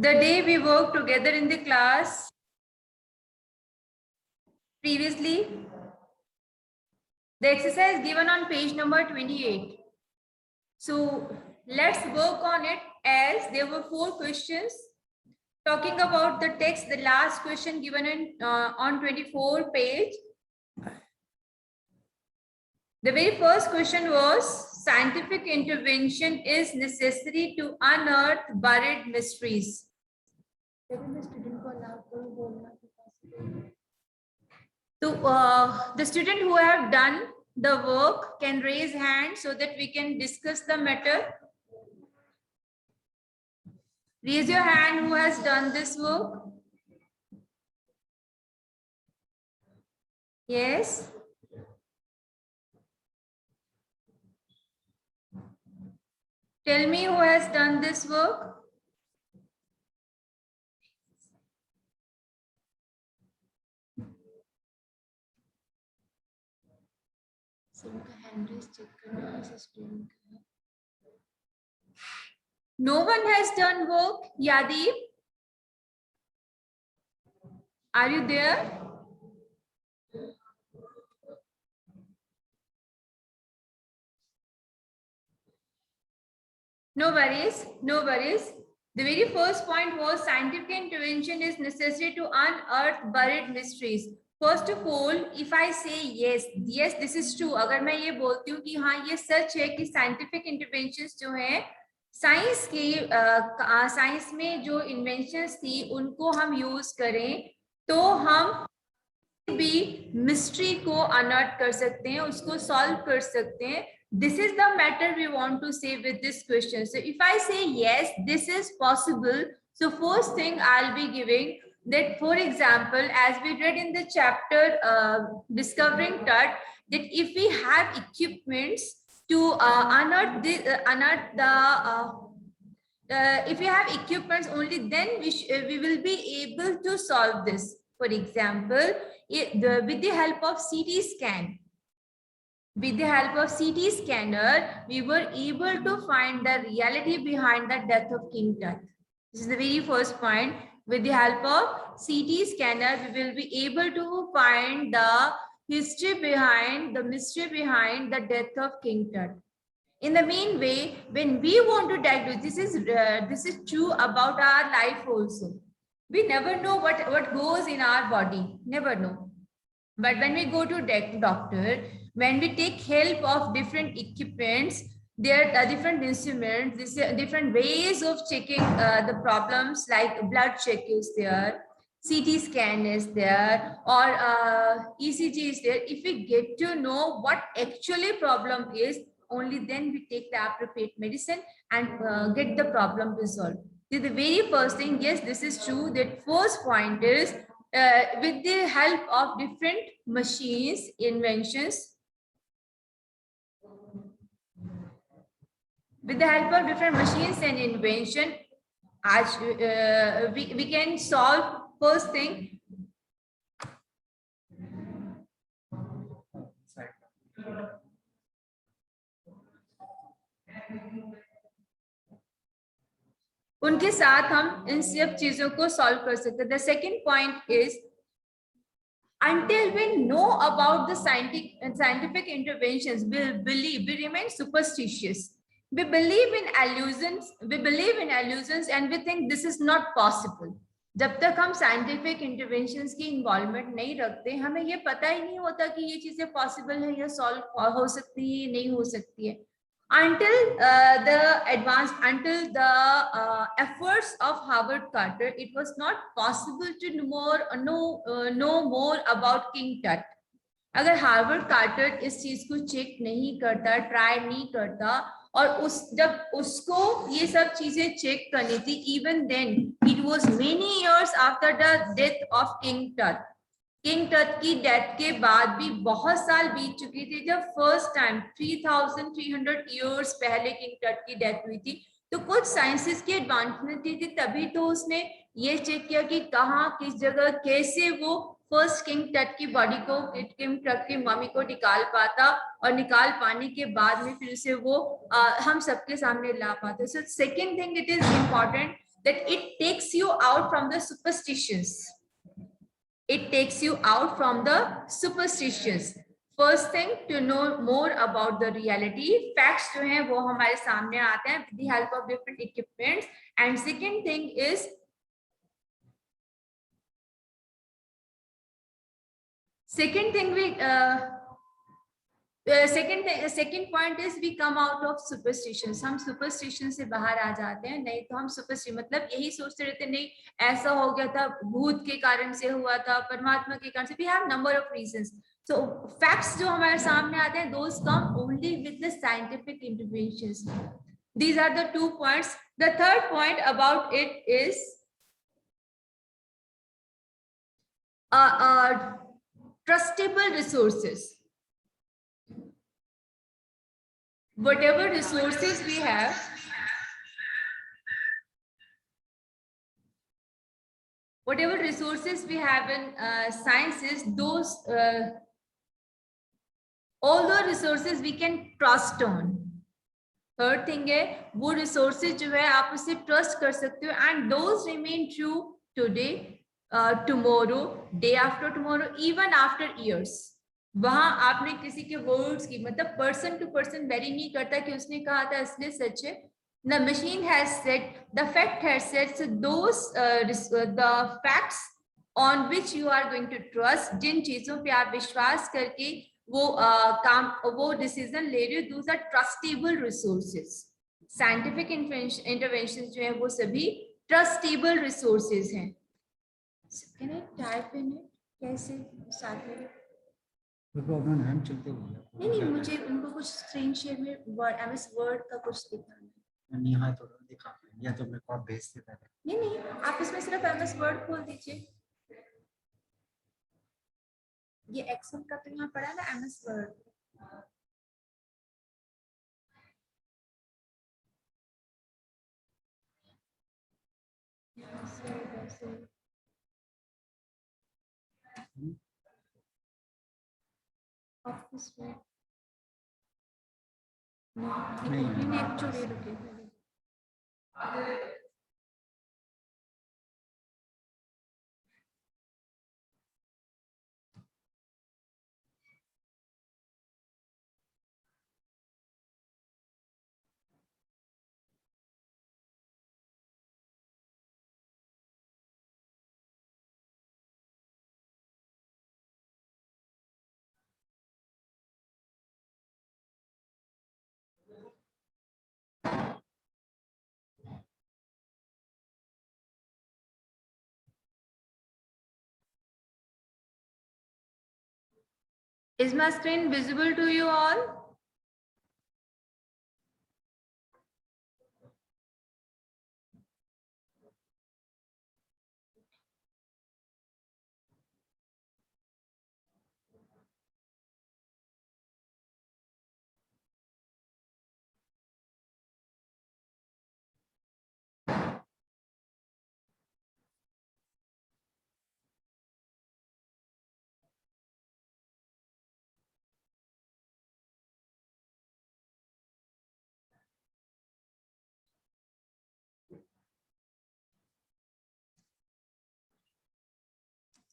The day we worked together in the class previously, the exercise given on page number 28. So let's work on it, as there were 4 questions talking about the text. The last question given in on 24 page. The very first question was, scientific intervention is necessary to unearth buried mysteries. So the student who have done the work can raise hand so that we can discuss the matter. Raise your hand who has done this work. Yes. Tell me who has done this work. No one has done work. Yadeep, are you there? No worries, no worries. The very first point was, scientific intervention is necessary to unearth buried mysteries. First of all, if I say yes, this is true. अगर मैं ये बोलती हूँ कि हाँ ये सच है कि scientific interventions जो है साइंस में जो इन्वेंशंस थी उनको हम यूज करें तो हम भी मिस्ट्री को अनर्थ कर सकते हैं, उसको सॉल्व कर सकते हैं. This is the matter we want to say with this question. So if I say yes, this is possible. So first thing I'll be giving that, for example, as we read in the chapter Discovering Tut, that if we have equipments to unearth if we have equipments, only then we will be able to solve this. For example, with the help of CT scan. With the help of CT scanner, we were able to find the reality behind the death of King Tut. This is the very first point. With the help of CT scanner, we will be able to find the history behind, the mystery behind the death of King Tut. In the main way, when we want to diagnose, this is true about our life also. We never know what goes in our body, never know. But when we go to doctor, when we take help of different equipments, there are different instruments, different ways of checking the problems, like blood check is there, CT scan is there, or ECG is there. If we get to know what actually problem is, only then we take the appropriate medicine and get the problem resolved. The very first thing, yes, this is true. That first point is, with the help of different machines, inventions, with the help of different machines and invention, we can solve first thing. उनके साथ हम इन सब चीजों को solve कर सकते हैं. The second point is, until we know about the scientific interventions, we remain superstitious. We believe in illusions and we think this is not possible. जब तक हम साइंटिफिक इंटरवेंशंस की इन्वॉल्वमेंट नहीं रखते, हमें ये पता ही नहीं होता कि ये चीजें पॉसिबल है या सॉल्व हो सकती है, नहीं हो सकती है. Until the efforts of Howard Carter, it was not possible to know more about King Tut. अगर हार्वर्ड कार्टर इस चीज को चेक नहीं करता, ट्राई नहीं करता, और जब उसको ये सब चीजें चेक करनी थी, even then it was many years after the death of king Tut. King Tut की डेथ के बाद भी बहुत साल बीत चुकी थी. जब फर्स्ट टाइम 3300 इयर्स पहले किंग टट की डेथ हुई थी, तो कुछ साइंसेस की एडवांसमेंट थी, तभी तो उसने ये चेक किया कि कहाँ, किस जगह, कैसे वो फर्स्ट किंग टट की बॉडी को, किंग टट की मम्मी को निकाल पाता, और निकाल पाने के बाद में फिर से वो हम सबके सामने ला पाते. So second thing, it is important that it takes you out from the superstitions. It takes you out from the superstitions. First thing, to know more about the reality. Facts जो हैं वो हमारे सामने आते हैं with the help of different equipments. And second thing is, second point is we come out of superstitions. हम superstition से बाहर आ जाते हैं. नहीं तो हम superstition मतलब यही सोचते रहते नहीं ऐसा हो गया था, भूत के कारण से हुआ था, परमात्मा के कारण से. We have number of reasons. So facts जो हमारे सामने आते हैं, those come only with the scientific interventions. These are the 2 points. The third point about it is trustable resources. Whatever resources we have, in sciences, those all the resources we can trust on. Third thing है वो resources जो है आप उससे trust कर सकते हो, and those remain true today, tomorrow, day after tomorrow, even after years. वहां आपने किसी के वर्ड्स की मतलब पर्सन टू पर्सन वेरी नहीं करता कि उसने कहा था इसलिए सच है. The machine has said, the fact has said. So those the facts on which you are going to trust, जिन चीजों पे आप विश्वास करके वो काम वो डिसीजन ले रहे हो, those are trustable resources. Scientific interventions जो है वो सभी trustable resources हैं. Can I type in it? कैसे साथ में? प्रॉब्लम है, हम चलते हुए. नहीं मुझे उनको कुछ स्क्रीन शेयर में वर्ड एमएस वर्ड का कुछ दिखाना है. नहीं यहाँ तो दिखा या तो मेरे को आप भेज देते हैं. नहीं आप इसमें सिर्फ एमएस वर्ड खोल दीजिए. ये एक्सेल का तो यहाँ पड़ा है ना, एमएस वर्ड. ऑफिस में नहीं एक्चुअली रुके. Is my screen visible to you all?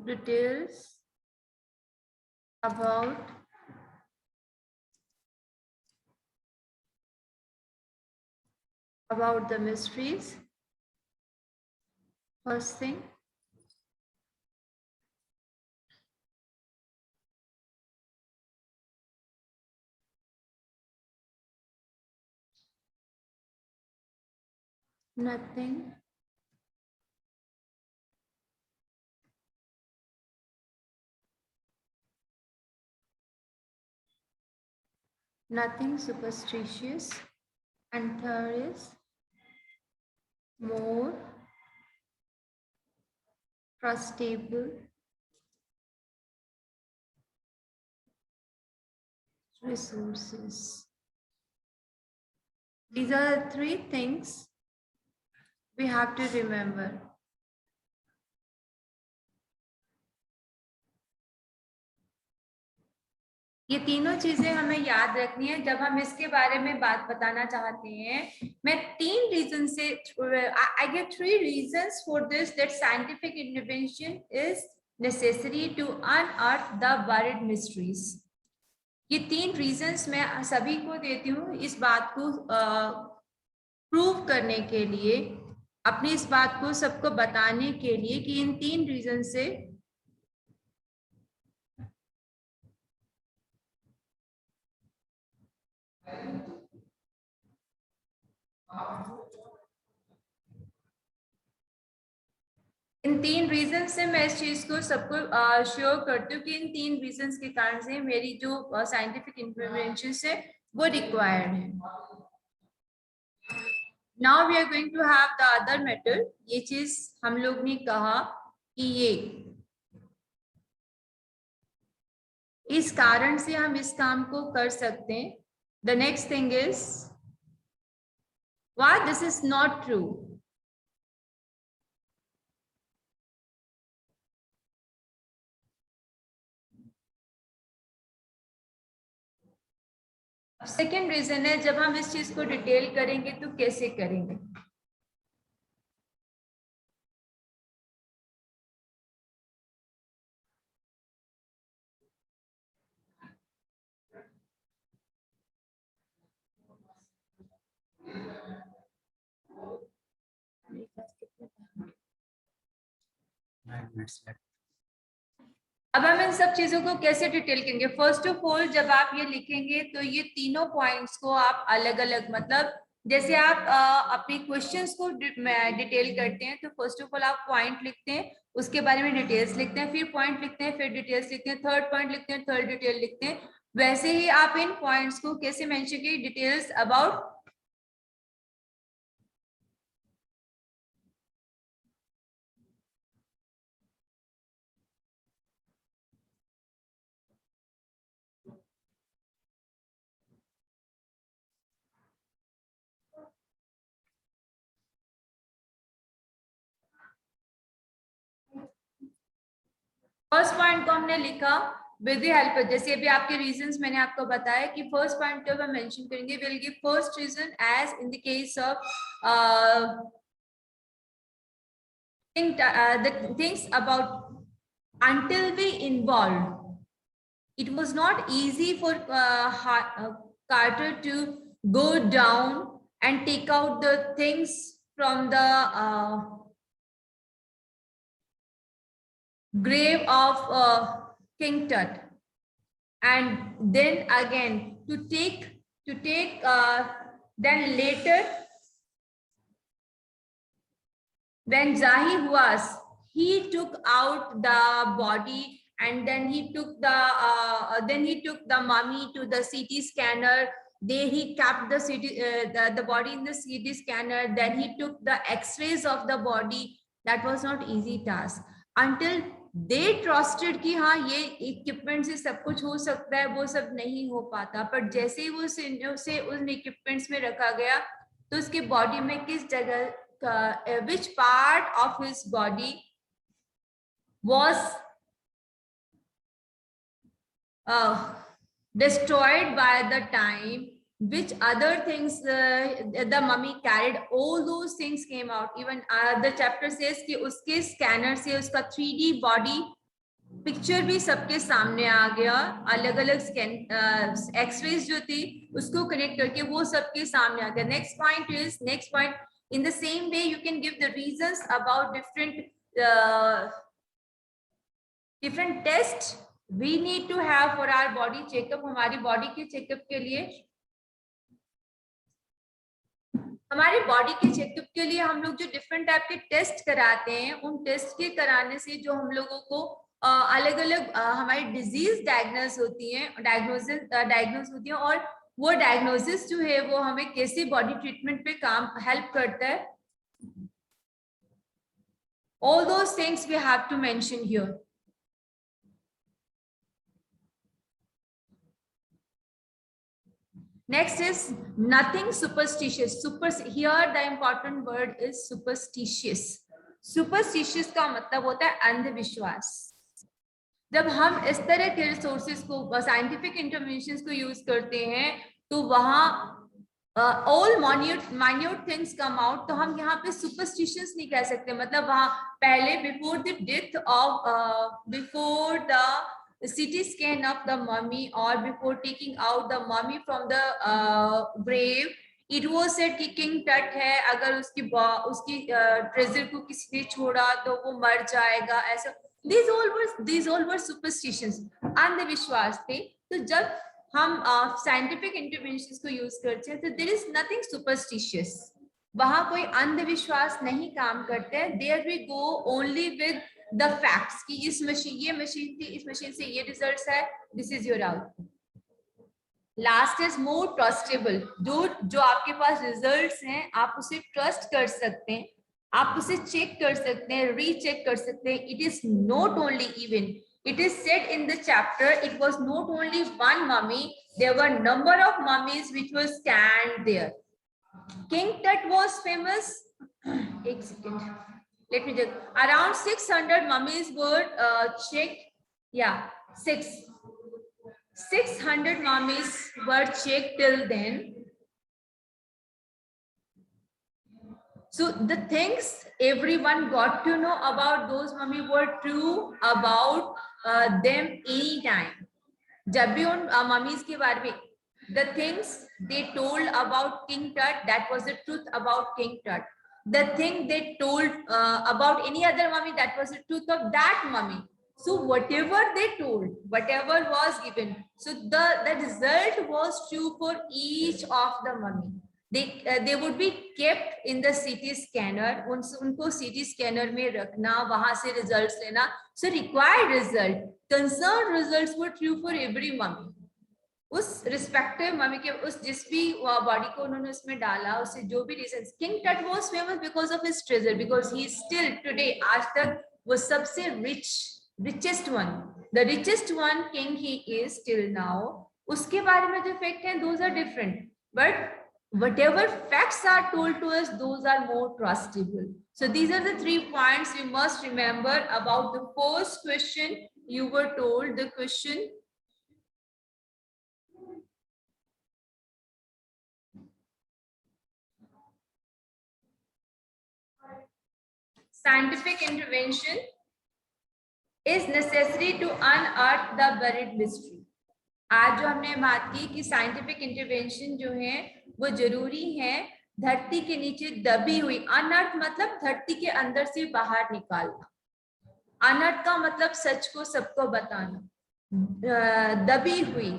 Details about the mysteries. First thing, nothing superstitious, and third is more trustable resources. These are the 3 things we have to remember. ये तीनों चीजें हमें याद रखनी है जब हम इसके बारे में बात बताना चाहते हैं। मैं 3 रीजन से I get 3 reasons for this that scientific intervention is necessary to unearth the buried mysteries. ये 3 रीजंस मैं सभी को देती हूँ इस बात को प्रूव करने के लिए, अपनी इस बात को सबको बताने के लिए कि इन 3 रीजन से इन 3 रीजन से मैं इस चीज को सबको श्योर करती हूँ कि इन 3 रीजंस के कारण से मेरी जो साइंटिफिक इंटरवेंशन है वो रिक्वायर्ड है। Now we are going to have the other matter. ये चीज हम लोग ने कहा कि ये इस कारण से हम इस काम को कर सकते हैं। The next thing is why this is not true. Second reason है जब हम इस चीज को डिटेल करेंगे तो कैसे करेंगे। अब हम इन सब चीजों को कैसे डिटेल करेंगे। फर्स्ट ऑफ ऑल जब आप ये लिखेंगे तो ये तीनों पॉइंट्स को आप अलग अलग, मतलब जैसे आप अपने क्वेश्चंस को डिटेल करते हैं तो फर्स्ट ऑफ ऑल आप पॉइंट लिखते हैं, उसके बारे में डिटेल्स लिखते हैं, फिर पॉइंट लिखते हैं, फिर डिटेल्स लिखते हैं, थर्ड पॉइंट लिखते हैं, थर्ड डिटेल लिखते हैं। वैसे ही आप इन पॉइंट्स को कैसे मेंशन किए, डिटेल्स अबाउट फर्स्ट पॉइंट को हमने लिखा विद द हेल्प, जैसे अभी आपके रीजंस मैंने आपको बताया कि फर्स्ट पॉइंट जब हम मेंशन करेंगे will give first reason as in the case of the things about until we involved it was not easy for Carter to go down and take out the things from the grave of King Tut, and then again to take then later when Zahi was, he took out the body and then he took the mummy to the CT scanner. There he kept the the body in the CT scanner. Then he took the X-rays of the body. That was not easy task until they trusted कि हाँ ये equipment से सब कुछ हो सकता है, वो सब नहीं हो पाता। पर जैसे ही वो उसे उन इक्विपमेंट्स में रखा गया तो उसके बॉडी में किस जगह which part of his body was destroyed by the time, which other things the mummy carried, all those things came out. Even the chapter says कि उसके स्कैनर से उसका 3D बॉडी पिक्चर भी सबके सामने आ गया, अलग अलग एक्सरेज जो थी उसको कनेक्ट करके वो सबके सामने आ गया। Next point in the same way you can give the reasons about different tests we need to have for our body checkup। हमारी बॉडी के चेकअप के लिए हम लोग जो डिफरेंट टाइप के टेस्ट कराते हैं, उन टेस्ट के कराने से जो हम लोगों को अलग अलग हमारी डिजीज डायग्नोस होती है और वो डायग्नोसिस जो है वो हमें कैसे बॉडी ट्रीटमेंट पे काम हेल्प करता है। All those things we have to mention here. Next is nothing superstitious. Here the important word is superstitious. Superstitious का मतलब होता है अंधविश्वास। जब हम इस तरह के रिसोर्सेज को, साइंटिफिक इंटरवेंशंस को यूज करते हैं, तो वहां all minute things come out. तो हम यहाँ पे सुपरस्टिशंस नहीं कह सकते, मतलब वहां पहले before the death of before the CT scan of the mummy or before taking out the mummy from the grave, it was said कि किंग टट है, अगर उसकी ट्रेजर को किसी ने छोड़ा तो वो मर जाएगा, ऐसा। these all were superstitions, अंधविश्वास थे। तो जब हम साइंटिफिक इंटरवेंशंस को यूज करते हैं तो देयर इज नथिंग सुपरस्टिशियस, वहां कोई अंधविश्वास नहीं काम करते हैं। There we go only with the facts कि ये मशीन थी, इस मशीन से ये रिजल्ट्स है, this is your output. Last is more trustable, जो आपके पास रिजल्ट्स हैं आप उसे ट्रस्ट कर सकते हैं, आप उसे चेक कर सकते हैं, रीचेक कर सकते हैं। It is not only even, it is said in the chapter, it was not only one mummy, there were number of mummies which were scanned there. King Tut was famous. एक second, let me just, around 600 mummies were checked. Yeah, 600 mummies were checked till then. So the things everyone got to know about those mummy were true about them anytime. जब भी उन mummies के बारे में, the things they told about King Tut, that was the truth about King Tut. The thing they told about any other mummy, that was the truth of that mummy. So whatever they told, whatever was given, so the result was true for each of the mummy. They would be kept in the CT scanner, उनको CT scanner में रखना, वहां से results लेना. So required result, concerned results were true for every mummy. उस respective mummy के, उस जिस भी body को उन्होंने उसमें डाला, उससे जो भी reasons. King Tut was famous because of his treasure, because he is still today, आज तक वो सबसे richest one, the richest one king he is still now. उसके बारे में जो fact हैं, those are different, but whatever facts are told to us, those are more trustable. So these are the 3 points you must remember about the first question you were told. The question, scientific intervention is necessary to unearth the buried mystery. आज जो हमने बात की कि scientific intervention जो है वो जरूरी है धरती के नीचे दबी हुई, अनर्थ मतलब धरती के अंदर से बाहर निकालना, अनर्थ का मतलब सच को सबको बताना, दबी हुई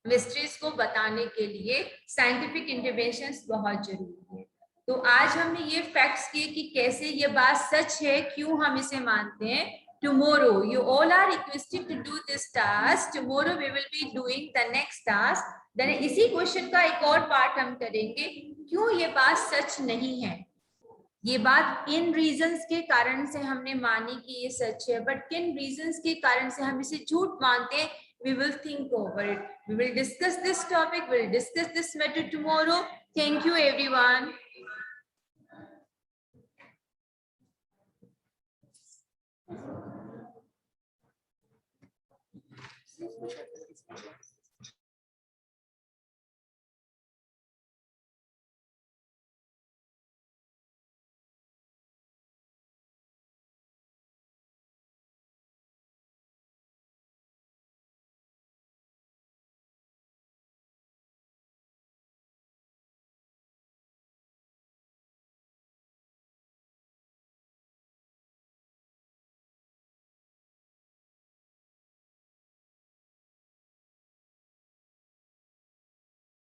मिस्ट्रीज को बताने के लिए साइंटिफिक इंटरवेंशंस बहुत जरूरी है। तो आज हमने ये फैक्ट्स किए कि कैसे ये बात सच है, क्यों हम इसे मानते हैं। Tomorrow you all are requested to do this task. Tomorrow we will be doing the next task. Then इसी क्वेश्चन का एक और पार्ट हम करेंगे, क्यों ये बात सच नहीं है। ये बात इन रीजंस के कारण से हमने मानी कि ये सच है, बट किन रीजंस के कारण से हम इसे झूठ मानते हैं, we will think over it. We will discuss this topic, we will discuss this matter tomorrow. Thank you everyone.